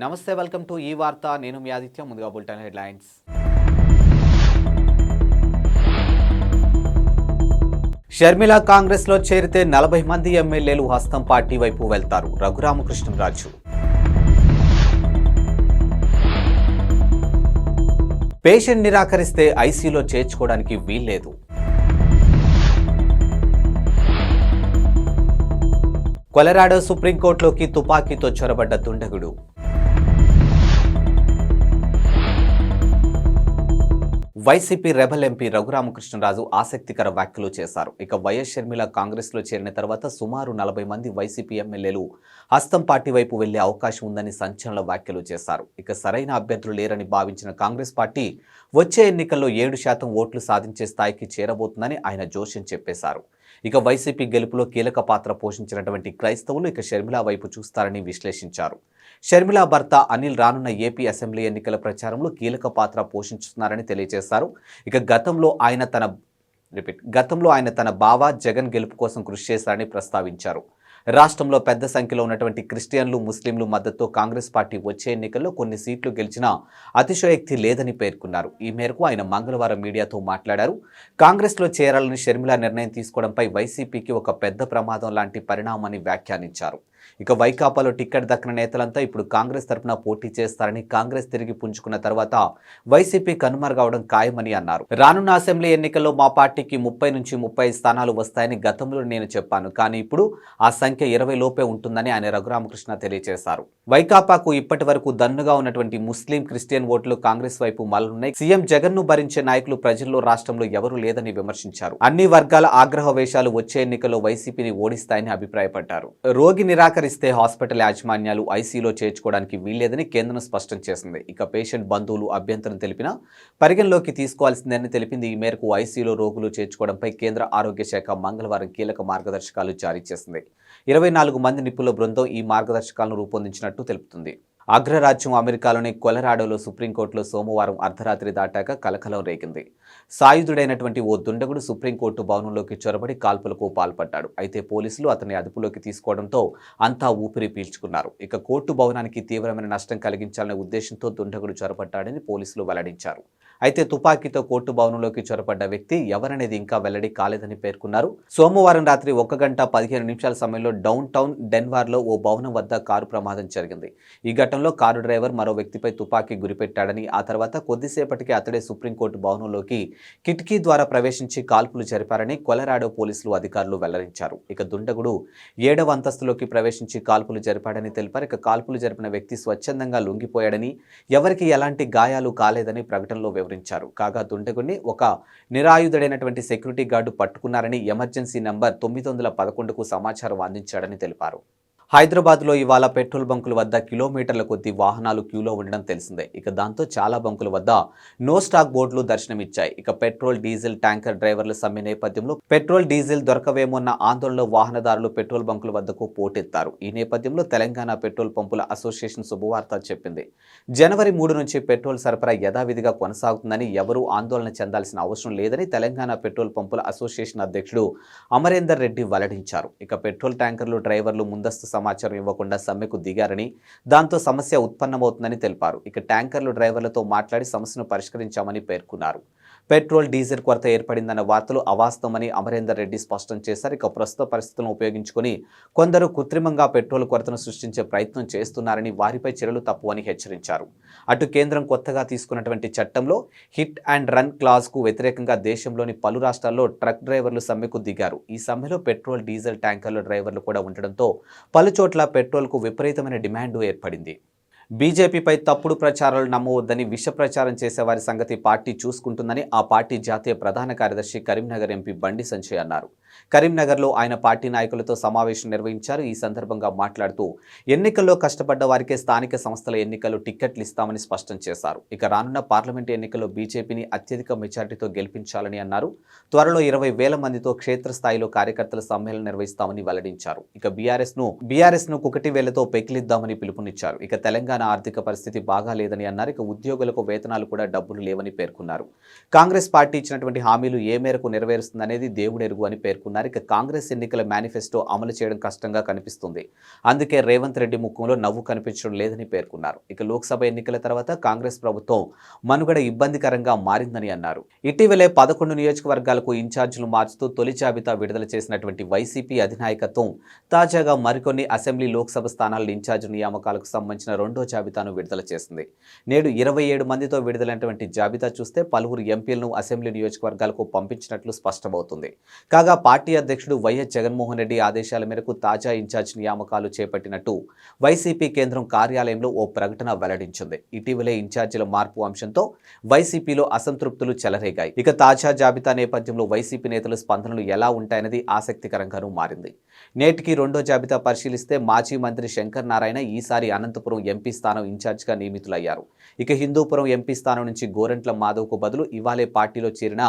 నమస్తే welcome to ఈ వార్త నేను మీ ఆదిత్య ముందుగా బులెటిన్ హెడ్లైన్స్ షర్మిల కాంగ్రెస్ లో చేరితే 40 మంది ఎమ్మెల్యేలు హస్తం పార్టీ వైపు వెళ్తారు రఘురామకృష్ణరాజు పేషెంట్ నిరాకరిస్తే ఐసీయూలో చేర్చుకోవడానికి వీల్లేదు కొలరాడో సుప్రీంకోర్టులోకి తుపాకీతో చొరబడ్డ దుండగుడు వైసీపీ రెబల్ ఎంపీ రఘురామకృష్ణరాజు ఆసక్తికర వ్యాఖ్యలు చేశారు. ఇక వైఎస్ షర్మిల కాంగ్రెస్లో చేరిన తర్వాత సుమారు 40 మంది వైసీపీ ఎమ్మెల్యేలు హస్తం పార్టీ వైపు వెళ్లే అవకాశం ఉందని సంచలన వ్యాఖ్యలు చేశారు. ఇక సరైన అభ్యర్థులు లేరని భావించిన కాంగ్రెస్ పార్టీ వచ్చే ఎన్నికల్లో 7% ఓట్లు సాధించే స్థాయికి చేరబోతుందని ఆయన జోష్యం చెప్పేశారు. ఇక వైసీపీ గెలుపులో కీలక పాత్ర పోషించినటువంటి క్రైస్తవులు ఇక షర్మిల వైపు చూస్తారని విశ్లేషించారు. షర్మిల భర్త అనిల్ రానున్న ఏపీ అసెంబ్లీ ఎన్నికల ప్రచారంలో కీలక పాత్ర పోషిస్తున్నారని తెలియజేశారు. ఇక గతంలో ఆయన తన బావ జగన్ గెలుపు కోసం కృషి చేశారని ప్రస్తావించారు. రాష్ట్రంలో పెద్ద సంఖ్యలో ఉన్నటువంటి క్రిస్టియన్లు ముస్లింలు మద్దతుతో కాంగ్రెస్ పార్టీ వచ్చే ఎన్నికల్లో కొన్ని సీట్లు గెలిచినా అతిశయోక్తి లేదని పేర్కొన్నారు. ఈ మేరకు ఆయన మంగళవారం మీడియాతో మాట్లాడారు. కాంగ్రెస్లో చేరాలని షర్మిల నిర్ణయం తీసుకోవడంపై వైసీపీకి ఒక పెద్ద ప్రమాదం లాంటి పరిణామాన్ని వ్యాఖ్యానించారు. ఇక వైకాపాలో టికెట్ దక్కిన నేతలంతా ఇప్పుడు కాంగ్రెస్ తరఫున పోటీ చేస్తారని, కాంగ్రెస్ తిరిగి పుంజుకున్న తర్వాత వైసీపీ కనుమరుగవడం ఖాయమని అన్నారు. రానున్న అసెంబ్లీ ఎన్నికల్లో మా పార్టీకి 30 నుంచి 35 స్థానాలు వస్తాయని గతంలో నేను చెప్పాను, కానీ ఇప్పుడు ఆ సంఖ్య 20 లోపే ఉంటుందని ఆయన రఘురామకృష్ణ తెలియజేశారు. వైకాపాకు ఇప్పటి వరకు దన్నుగా ఉన్నటువంటి ముస్లిం క్రిస్టియన్ ఓట్లు కాంగ్రెస్ వైపు మళ్లున్నాయి. సీఎం జగన్ ను భరించే నాయకులు ప్రజల్లో రాష్ట్రంలో ఎవరూ లేదని విమర్శించారు. అన్ని వర్గాల ఆగ్రహ వేషాలు వచ్చే ఎన్నికల్లో వైసీపీని ఓడిస్తాయని అభిప్రాయపడ్డారు. రోగి నిరాకరిస్తే హాస్పిటల్ యాజమాన్యాలు ఐసీయూలో చేర్చుకోవడానికి వీల్లేదని కేంద్రం స్పష్టం చేసింది. ఇక పేషెంట్ బంధువులు అభ్యంతరం తెలిపినా పరిగణలోకి తీసుకోవాల్సిందని తెలిపింది. ఈ మేరకు ఐసీయూలో రోగులు చేర్చుకోవడంపై కేంద్ర ఆరోగ్య శాఖ మంగళవారం కీలక మార్గదర్శకాలు జారీ చేసింది. 24 మంది నిపుణుల బృందం ఈ మార్గదర్శకాలను రూపొందించినట్టు తెలుపుతుంది. అగ్రరాజ్యం అమెరికాలోని కొలరాడోలో సుప్రీంకోర్టులో సోమవారం అర్ధరాత్రి దాటాక కలకలం రేగింది. సాయుధుడైనటువంటి ఓ దుండగుడు సుప్రీంకోర్టు భవనంలోకి చొరబడి కాల్పులకు పాల్పడ్డాడు. అయితే పోలీసులు అతన్ని అదుపులోకి తీసుకోవడంతో అంతా ఊపిరి పీల్చుకున్నారు. ఇక కోర్టు భవనానికి తీవ్రమైన నష్టం కలిగించాలనే ఉద్దేశంతో దుండగుడు చొరబడ్డాడని పోలీసులు వెల్లడించారు. అయితే తుపాకీతో కోర్టు భవనంలోకి చొరబడ్డ వ్యక్తి ఎవరనేది ఇంకా వెల్లడి కాలేదని పేర్కొన్నారు. సోమవారం రాత్రి 1 గంట 15 నిమిషాల సమయంలో డౌన్ టౌన్ డెన్వర్లో ఓ భవనం వద్ద కారు ప్రమాదం జరిగింది. ఈ ఘటనలో కారు డ్రైవర్ మరో వ్యక్తిపై తుపాకీ గురిపెట్టాడని, ఆ తర్వాత కొద్దిసేపటికి అతడే సుప్రీంకోర్టు భవనంలోకి కిటికీ ద్వారా ప్రవేశించి కాల్పులు జరిపారని కొలరాడో పోలీసులు అధికారులు వెల్లడించారు. ఇక దుండగుడు 7వ అంతస్తులోకి ప్రవేశించి కాల్పులు జరిపాడని తెలిపారు. ఇక కాల్పులు జరిపిన వ్యక్తి స్వచ్ఛందంగా లొంగిపోయాడని, ఎవరికి ఎలాంటి గాయాలు కాలేదని ప్రకటనలో వివరించారు. కాగా దుండగుడిని ఒక నిరాయుధుడైనటువంటి సెక్యూరిటీ గార్డు పట్టుకున్నారని ఎమర్జెన్సీ నంబర్ 911కు సమాచారం అందించాడని తెలిపారు. హైదరాబాద్లో ఇవాళ పెట్రోల్ బంకుల వద్ద కిలోమీటర్ల కొద్దీ వాహనాలు క్యూలో ఉండడం తెలిసిందే. ఇక దాంతో చాలా బంకుల వద్ద నో స్టాక్ బోర్డులు దర్శనమిచ్చాయి. ఇక పెట్రోల్ డీజిల్ ట్యాంకర్ డ్రైవర్ల సమ్మె నేపథ్యంలో పెట్రోల్ డీజిల్ దొరకవేమోన్న ఆందోళనలో వాహనదారులు పెట్రోల్ బంకుల వద్దకు పోటెత్తారు. ఈ నేపథ్యంలో తెలంగాణ పెట్రోల్ పంపుల అసోసియేషన్ శుభవార్త చెప్పింది. జనవరి 3 నుంచి పెట్రోల్ సరఫరా యథావిధిగా కొనసాగుతుందని, ఎవరూ ఆందోళన చెందాల్సిన అవసరం లేదని తెలంగాణ పెట్రోల్ పంపుల అసోసియేషన్ అధ్యక్షుడు అమరేందర్ రెడ్డి వెల్లడించారు. ఇక పెట్రోల్ ట్యాంకర్లు డ్రైవర్లు ముందస్తు సమాచారం ఇవ్వకుండా సమ్మెకు దిగారని, దాంతో సమస్య ఉత్పన్నమవుతుందని తెలిపారు. ఇక ట్యాంకర్లు డ్రైవర్లతో మాట్లాడి సమస్యను పరిష్కరించామని పేర్కొన్నారు. పెట్రోల్ డీజిల్ కొరత ఏర్పడిందన్న వార్తలు అవాస్తవమని అమరేందర్ రెడ్డి స్పష్టం చేశారు. ఇక ప్రస్తుత పరిస్థితులను ఉపయోగించుకొని కొందరు కృత్రిమంగా పెట్రోల్ కొరతను సృష్టించే ప్రయత్నం చేస్తున్నారని, వారిపై చర్యలు తప్పువని హెచ్చరించారు. అటు కేంద్రం కొత్తగా తీసుకున్నటువంటి చట్టంలో హిట్ అండ్ రన్ క్లాజ్కు వ్యతిరేకంగా దేశంలోని పలు రాష్ట్రాల్లో ట్రక్ డ్రైవర్లు సమ్మెకు దిగారు. ఈ సమ్మెలో పెట్రోల్ డీజిల్ ట్యాంకర్ల డ్రైవర్లు కూడా ఉండడంతో పలు చోట్ల పెట్రోల్కు విపరీతమైన డిమాండ్ ఏర్పడింది. బీజేపీపై తప్పుడు ప్రచారాలు నమ్మవద్దని, విష ప్రచారం చేసేవారి సంగతి పార్టీ చూసుకుంటుందని ఆ పార్టీ జాతీయ ప్రధాన కార్యదర్శి కరీంనగర్ ఎంపీ బండి సంజయ్ అన్నారు. కరీంనగర్లో ఆయన పార్టీ నాయకులతో సమావేశం నిర్వహించారు. ఈ సందర్భంగా మాట్లాడుతూ ఎన్నికల్లో కష్టపడ్డ వారికే స్థానిక సంస్థల ఎన్నికల్లో టిక్కెట్లు ఇస్తామని స్పష్టం చేశారు. ఇక రానున్న పార్లమెంటు ఎన్నికల్లో బీజేపీని అత్యధిక మెజార్టీతో గెలిపించాలని అన్నారు. త్వరలో 20,000 మందితో క్షేత్రస్థాయిలో కార్యకర్తల సమ్మేళనం నిర్వహిస్తామని వెల్లడించారు. ఇక బీఆర్ఎస్ ను కుకటి వేలతో పెకిలిద్దామని పిలుపునిచ్చారు. ఇక తెలంగాణ ఆర్థిక పరిస్థితి బాగా లేదని అన్నారు. ఇక ఉద్యోగులకు వేతనాలు కూడా డబ్బులు లేవని పేర్కొన్నారు. కాంగ్రెస్ పార్టీ ఇచ్చినటువంటి హామీలు ఏ మేరకు నెరవేరుస్తుందనేది దేవుడెరుగు అని పేర్కొన్నారు. ఇక కాంగ్రెస్ ఎన్నికల మేనిఫెస్టో అమలు చేయడం కష్టంగా కనిపిస్తుంది. అందుకే రేవంత్ రెడ్డి ముఖంలో నవ్వు కనిపించడం లేదని పేర్కొన్నారు. ఇక లోక్సభ ఎన్నికల తర్వాత కాంగ్రెస్ ప్రభుత్వం మనుగడ ఇబ్బందికరంగా మారిందని అన్నారు. ఇటీవలే 11 నియోజకవర్గాలకు ఇన్ఛార్జీలు మార్చుతూ తొలి జాబితా విడుదల చేసినటువంటి వైసీపీ అధినాయకత్వం తాజాగా మరికొన్ని అసెంబ్లీ లోక్సభ స్థానాల ఇన్ఛార్జి నియామకాలకు సంబంధించిన రెండో జాబితాను విడుదల చేసింది. నేడు 27 మందితో విడుదలైనటువంటి జాబితా చూస్తే పలువురు ఎంపీలను అసెంబ్లీ నియోజకవర్గాలకు పంపించినట్లు స్పష్టమవుతుంది. కాగా పార్టీ అధ్యక్షుడు వైఎస్ జగన్మోహన్ రెడ్డి ఆదేశాల మేరకు తాజా ఇన్ఛార్జి నియామకాలు చేపట్టినట్టు వైసీపీ కేంద్రం కార్యాలయంలో ఓ ప్రకటన వెల్లడించింది. ఇటీవలే ఇన్ఛార్జీల మార్పు అంశంతో వైసీపీలో అసంతృప్తులు చెలరేగాయి. ఇక తాజా జాబితా నేపథ్యంలో వైసీపీ నేతల స్పందనలు ఎలా ఉంటాయన్నది ఆసక్తికరంగానూ మారింది. నేటికి రెండో జాబితా పరిశీలిస్తే మాజీ మంత్రి శంకర్ నారాయణ ఈసారి అనంతపురం ఎంపీ స్థానం ఇన్ఛార్జిగా నియమితులయ్యారు. ఇక హిందూపురం ఎంపీ స్థానం నుంచి గోరంట్ల మాధవ్కు బదులు ఇవాళే పార్టీలో చేరిన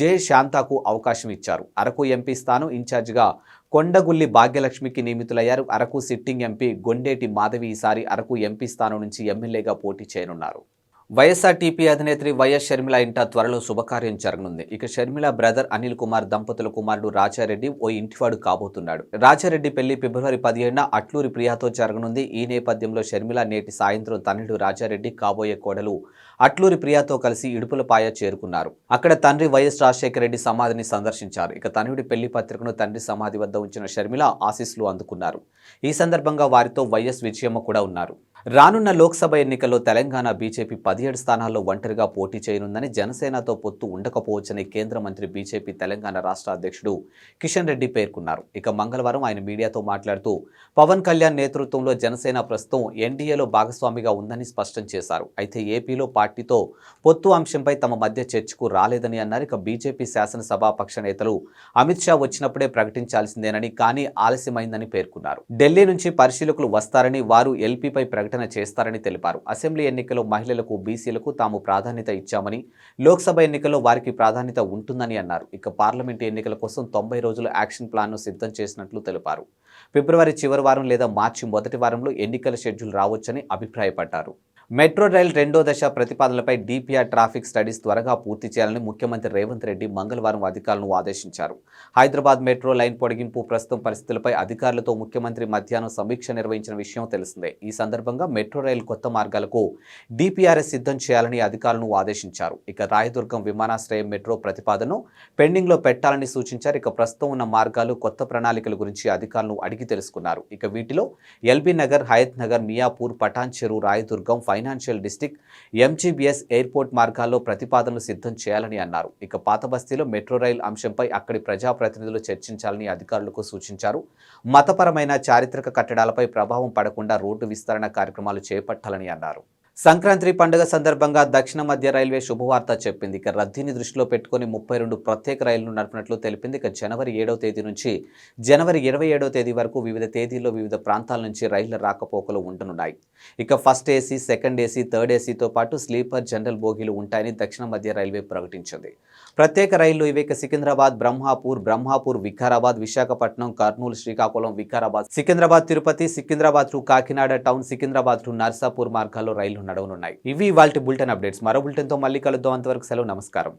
జె శాంతాకు అవకాశం ఇచ్చారు. అరకు ఎంపీ స్థానం ఇన్ఛార్జిగా కొండగుల్లి భాగ్యలక్ష్మికి నియమితులయ్యారు. అరకు సిట్టింగ్ ఎంపీ గొండేటి మాధవి ఈసారి అరకు ఎంపీ స్థానం నుంచి ఎమ్మెల్యేగా పోటీ చేయనున్నారు. వైఎస్ఆర్టీపీ అధినేత్రి వైఎస్ షర్మిల ఇంట త్వరలో శుభకార్యం జరగనుంది. ఇక షర్మిల బ్రదర్ అనిల్ కుమార్ దంపతుల కుమారుడు రాజారెడ్డి ఓ ఇంటివాడు కాబోతున్నాడు. రాజారెడ్డి పెళ్లి ఫిబ్రవరి 17న అట్లూరి ప్రియాతో జరగనుంది. ఈ నేపథ్యంలో షర్మిల నేటి సాయంత్రం తనయుడు రాజారెడ్డి కాబోయే కోడలు అట్లూరి ప్రియాతో కలిసి ఇడుపులపాయ చేరుకున్నారు. అక్కడ తండ్రి వైఎస్ రాజశేఖర రెడ్డి సమాధిని సందర్శించారు. ఇక తనయుడి పెళ్లి పత్రికను తండ్రి సమాధి వద్ద ఉంచిన షర్మిల ఆశీస్సులు అందుకున్నారు. ఈ సందర్భంగా వారితో వైఎస్ విజయమ్మ కూడా ఉన్నారు. రానున్న లోక్సభ ఎన్నికల్లో తెలంగాణ బీజేపీ 17 స్థానాల్లో ఒంటరిగా పోటీ చేయనుందని, జనసేనతో పొత్తు ఉండకపోవచ్చని కేంద్ర మంత్రి బీజేపీ తెలంగాణ రాష్ట్ర అధ్యక్షుడు కిషన్ రెడ్డి పేర్కొన్నారు. ఇక మంగళవారం ఆయన మీడియాతో మాట్లాడుతూ పవన్ కళ్యాణ్ నేతృత్వంలో జనసేన ప్రస్తుతం ఎన్డీఏలో భాగస్వామిగా ఉందని స్పష్టం చేశారు. అయితే ఏపీలో పార్టీతో పొత్తు అంశంపై తమ మధ్య చర్చకు రాలేదని అన్నారు. ఇక బీజేపీ శాసనసభాపక్ష నేతలు అమిత్ షా వచ్చినప్పుడే ప్రకటించాల్సిందేనని, కానీ ఆలస్యమైందని పేర్కొన్నారు. ఢిల్లీ నుంచి పరిశీలకులు వస్తారని, వారు ఎల్పీపై ప్రకటన చేస్తారని తెలిపారు. అసెంబ్లీ ఎన్నికల్లో మహిళలకు, బీసీలకు తాము ప్రాధాన్యత ఇచ్చామని, లోక్సభ ఎన్నికల్లో వారికి ప్రాధాన్యత ఉంటుందని అన్నారు. ఇక పార్లమెంటు ఎన్నికల కోసం 90 రోజుల యాక్షన్ ప్లాన్ను సిద్ధం చేసినట్లు తెలిపారు. ఫిబ్రవరి చివరి వారం లేదా మార్చి మొదటి వారంలో ఎన్నికల షెడ్యూల్ రావచ్చని అభిప్రాయపడ్డారు. మెట్రో రైల్ రెండో దశ ప్రతిపాదనలపై డీపీఆర్ ట్రాఫిక్ స్టడీస్ త్వరగా పూర్తి చేయాలని ముఖ్యమంత్రి రేవంత్ రెడ్డి మంగళవారం అధికారులను ఆదేశించారు. హైదరాబాద్ మెట్రో లైన్ పొడిగింపు ప్రస్తుతం పరిస్థితులపై అధికారులతో ముఖ్యమంత్రి మధ్యాహ్నం సమీక్ష నిర్వహించిన విషయం తెలిసిందే. ఈ సందర్భంగా మెట్రో రైల్ కొత్త మార్గాలకు డీపీఆర్ఎస్ సిద్ధం చేయాలని అధికారులను ఆదేశించారు. ఇక రాయదుర్గం విమానాశ్రయం మెట్రో ప్రతిపాదనను పెండింగ్లో పెట్టాలని సూచించారు. ఇక ప్రస్తుతం ఉన్న మార్గాలు, కొత్త ప్రణాళికల గురించి అధికారులను అడిగి తెలుసుకున్నారు. ఇక వీటిలో LB Nagar, Hayath Nagar, Miyapur, Patancheru, Rayadurgam, financial district, MGBS airport మార్గాల్లో ప్రతిపాదనలు సిద్ధం చేయాలని అన్నారు. ఇక పాత బస్తీలో మెట్రో రైల్ అంశంపై అక్కడి ప్రజాప్రతినిధులు చర్చించాలని అధికారులకు సూచించారు. మతపరమైన, చారిత్రక కట్టడాలపై ప్రభావం పడకుండా రోడ్డు విస్తరణ కార్యక్రమాలు చేపట్టాలని అన్నారు. సంక్రాంతి పండుగ సందర్భంగా దక్షిణ మధ్య రైల్వే శుభవార్త చెప్పింది. ఇక రద్దీని దృష్టిలో పెట్టుకుని 32 ప్రత్యేక రైళ్లను నడిపినట్లు తెలిపింది. ఇక జనవరి 7వ తేదీ నుంచి జనవరి 27వ తేదీ వరకు వివిధ తేదీల్లో వివిధ ప్రాంతాల నుంచి రైళ్ల రాకపోకలు ఉండనున్నాయి. ఇక first AC, second AC, third ఏసీతో పాటు స్లీపర్, జనరల్ బోగీలు ఉంటాయని దక్షిణ మధ్య రైల్వే ప్రకటించింది. ప్రత్యేక రైళ్లు ఇవి Secunderabad, Brahmapur, Vikarabad, Visakhapatnam, Kurnool, Srikakulam, Vikarabad, Secunderabad, Tirupati, Secunderabad to Kakinada town, Secunderabad to Narsapur మార్గాల్లో రైళ్లు నడవనున్నాయి. ఇవి ఇవాల్టి బులెటిన్ అప్డేట్స్. మరో బులెటిన్తో మళ్ళీ కలుద్దాం. అంతవరకు సెలవు, నమస్కారం.